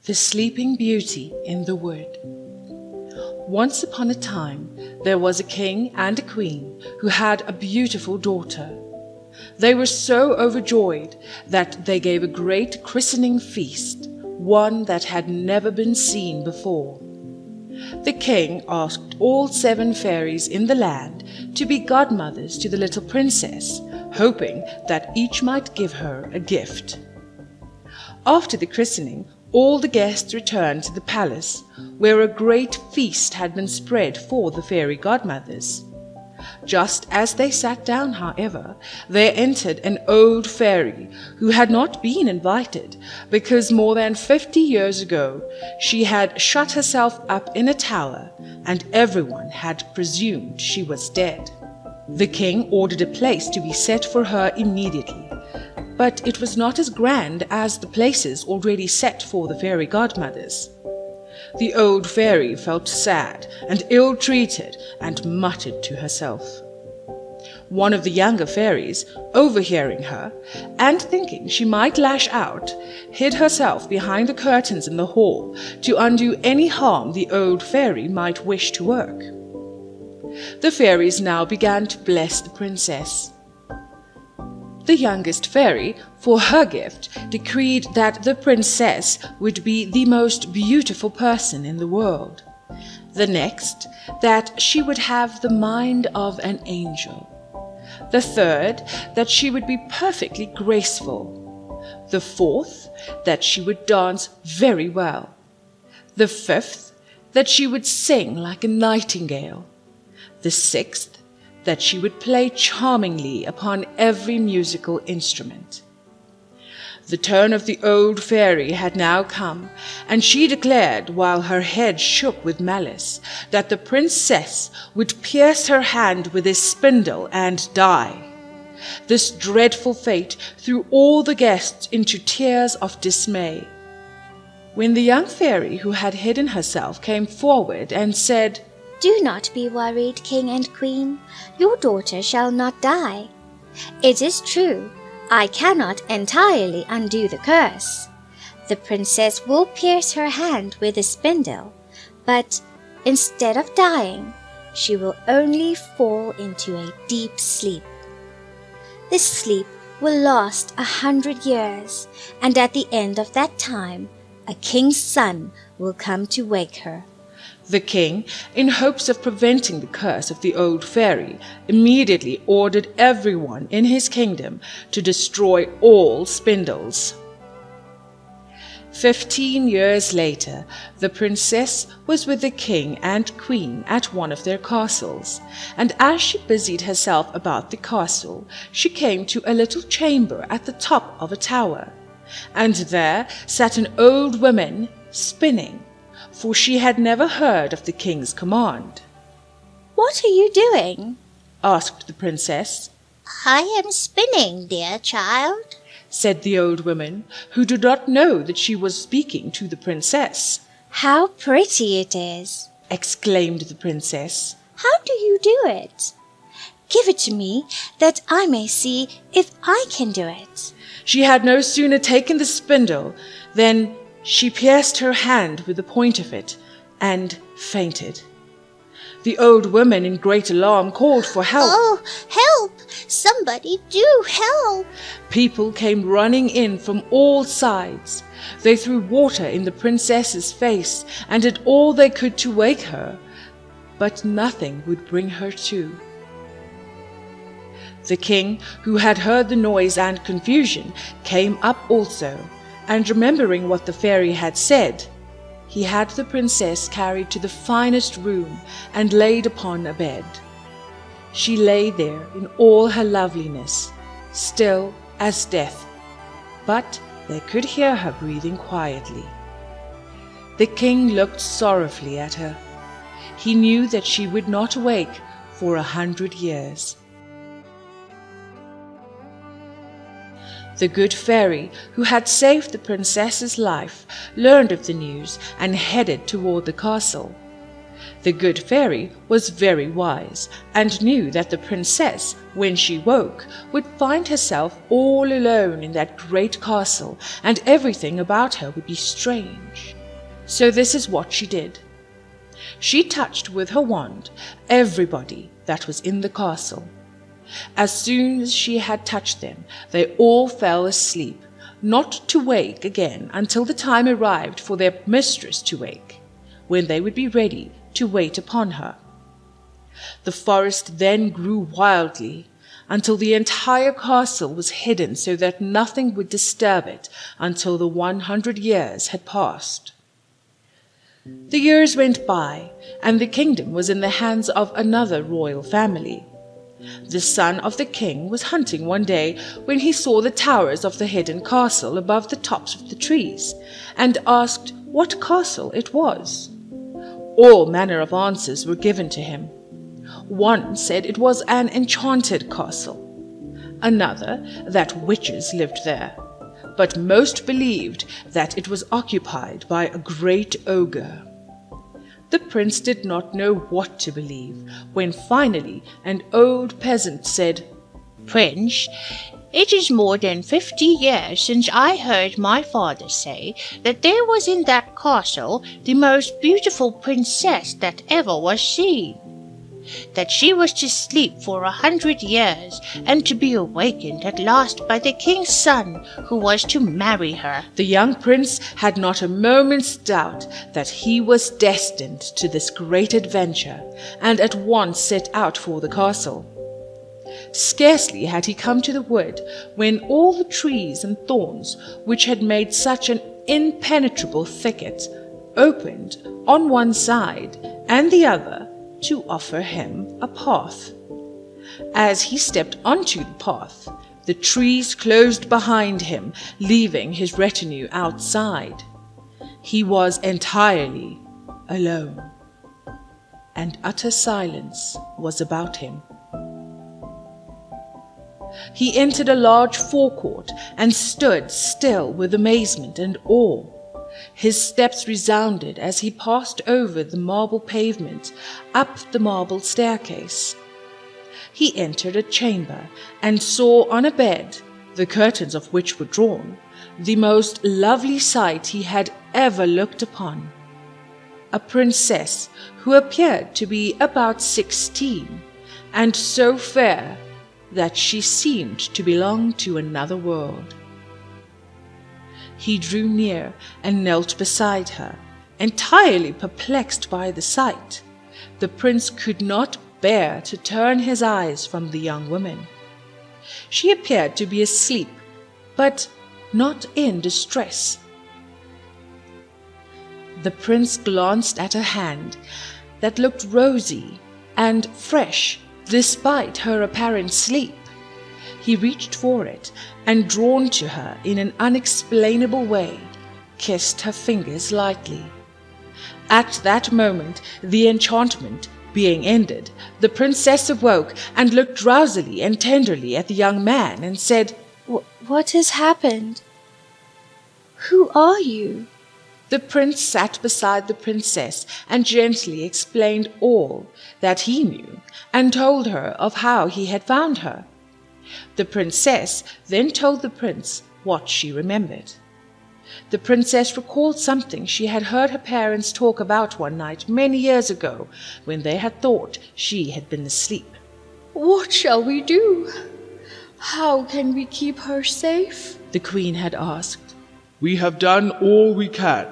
The Sleeping Beauty in the Wood. Once upon a time, there was a king and a queen who had a beautiful daughter. They were so overjoyed that they gave a great christening feast, one that had never been seen before. The king asked all 7 fairies in the land to be godmothers to the little princess, hoping that each might give her a gift. After the christening, all the guests returned to the palace, where a great feast had been spread for the fairy godmothers. Just as they sat down, however, there entered an old fairy who had not been invited, because more than 50 years ago she had shut herself up in a tower, and everyone had presumed she was dead. The king ordered a place to be set for her immediately, but it was not as grand as the places already set for the fairy godmothers. The old fairy felt sad and ill-treated and muttered to herself. One of the younger fairies, overhearing her, and thinking she might lash out, hid herself behind the curtains in the hall to undo any harm the old fairy might wish to work. The fairies now began to bless the princess. The youngest fairy, for her gift, decreed that the princess would be the most beautiful person in the world. The next, that she would have the mind of an angel. The third, that she would be perfectly graceful. The fourth, that she would dance very well. The fifth, that she would sing like a nightingale. The sixth, that she would play charmingly upon every musical instrument. The turn of the old fairy had now come, and she declared, while her head shook with malice, that the princess would pierce her hand with a spindle and die. This dreadful fate threw all the guests into tears of dismay. When the young fairy who had hidden herself came forward and said, "Do not be worried, King and Queen. Your daughter shall not die. It is true, I cannot entirely undo the curse. The princess will pierce her hand with a spindle, but instead of dying, she will only fall into a deep sleep. This sleep will last 100 years, and at the end of that time, a king's son will come to wake her." The king, in hopes of preventing the curse of the old fairy, immediately ordered everyone in his kingdom to destroy all spindles. 15 years later, the princess was with the king and queen at one of their castles, and as she busied herself about the castle, she came to a little chamber at the top of a tower, and there sat an old woman spinning, for she had never heard of the king's command. "What are you doing?" asked the princess. "I am spinning, dear child," said the old woman, who did not know that she was speaking to the princess. "How pretty it is!" exclaimed the princess. "How do you do it? Give it to me, that I may see if I can do it." She had no sooner taken the spindle than she pierced her hand with the point of it and fainted. The old woman, in great alarm, called for help. "Oh, help! Somebody do help!" People came running in from all sides. They threw water in the princess's face and did all they could to wake her, but nothing would bring her to. The king, who had heard the noise and confusion, came up also, and remembering what the fairy had said, he had the princess carried to the finest room and laid upon a bed. She lay there in all her loveliness, still as death, but they could hear her breathing quietly. The king looked sorrowfully at her. He knew that she would not awake for 100 years. The good fairy, who had saved the princess's life, learned of the news and headed toward the castle. The good fairy was very wise and knew that the princess, when she woke, would find herself all alone in that great castle, and everything about her would be strange. So this is what she did. She touched with her wand everybody that was in the castle. As soon as she had touched them, they all fell asleep, not to wake again until the time arrived for their mistress to wake, when they would be ready to wait upon her. The forest then grew wildly, until the entire castle was hidden so that nothing would disturb it until the 100 years had passed. The years went by, and the kingdom was in the hands of another royal family. The son of the king was hunting one day when he saw the towers of the hidden castle above the tops of the trees, and asked what castle it was. All manner of answers were given to him. One said it was an enchanted castle, another that witches lived there, but most believed that it was occupied by a great ogre. The prince did not know what to believe, when finally an old peasant said, Prince, it is more than 50 years since I heard my father say that there was in that castle the most beautiful princess that ever was seen. That she was to sleep for 100 years, and to be awakened at last by the king's son, who was to marry her. The young prince had not a moment's doubt that he was destined to this great adventure, and at once set out for the castle. Scarcely had he come to the wood, when all the trees and thorns, which had made such an impenetrable thicket, opened on one side and the other, to offer him a path. As he stepped onto the path, the trees closed behind him, leaving his retinue outside. He was entirely alone, and utter silence was about him. He entered a large forecourt and stood still with amazement and awe. His steps resounded as he passed over the marble pavement, up the marble staircase. He entered a chamber and saw on a bed, the curtains of which were drawn, the most lovely sight he had ever looked upon. A princess who appeared to be about 16, and so fair that she seemed to belong to another world. He drew near and knelt beside her, entirely perplexed by the sight. The prince could not bear to turn his eyes from the young woman. She appeared to be asleep, but not in distress. The prince glanced at her hand, that looked rosy and fresh despite her apparent sleep. He reached for it, and drawn to her in an unexplainable way, kissed her fingers lightly. At that moment, the enchantment being ended, the princess awoke and looked drowsily and tenderly at the young man and said, What has happened? Who are you? The prince sat beside the princess and gently explained all that he knew, and told her of how he had found her. The princess then told the prince what she remembered. The princess recalled something she had heard her parents talk about one night many years ago, when they had thought she had been asleep. What shall we do? How can we keep her safe? The queen had asked. We have done all we can,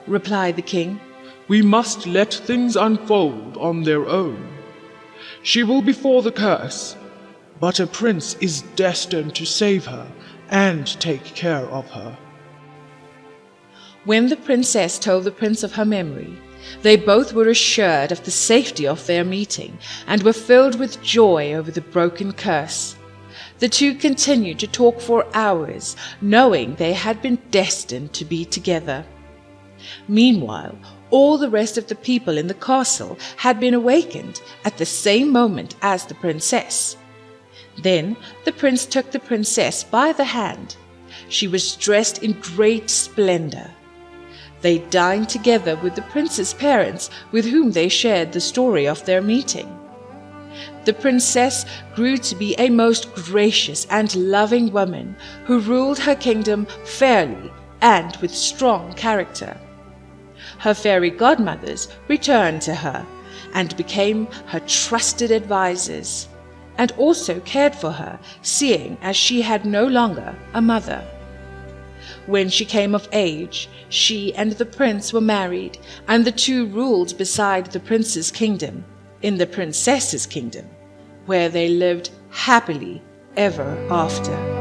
replied the king. We must let things unfold on their own. She will be for the curse, but a prince is destined to save her and take care of her. When the princess told the prince of her memory, they both were assured of the safety of their meeting and were filled with joy over the broken curse. The two continued to talk for hours, knowing they had been destined to be together. Meanwhile, all the rest of the people in the castle had been awakened at the same moment as the princess. Then the prince took the princess by the hand. She was dressed in great splendor. They dined together with the prince's parents, with whom they shared the story of their meeting. The princess grew to be a most gracious and loving woman who ruled her kingdom fairly and with strong character. her fairy godmothers returned to her and became her trusted advisors, and also cared for her, seeing as she had no longer a mother. When she came of age, she and the prince were married, and the two ruled beside the prince's kingdom, in the princess's kingdom, where they lived happily ever after.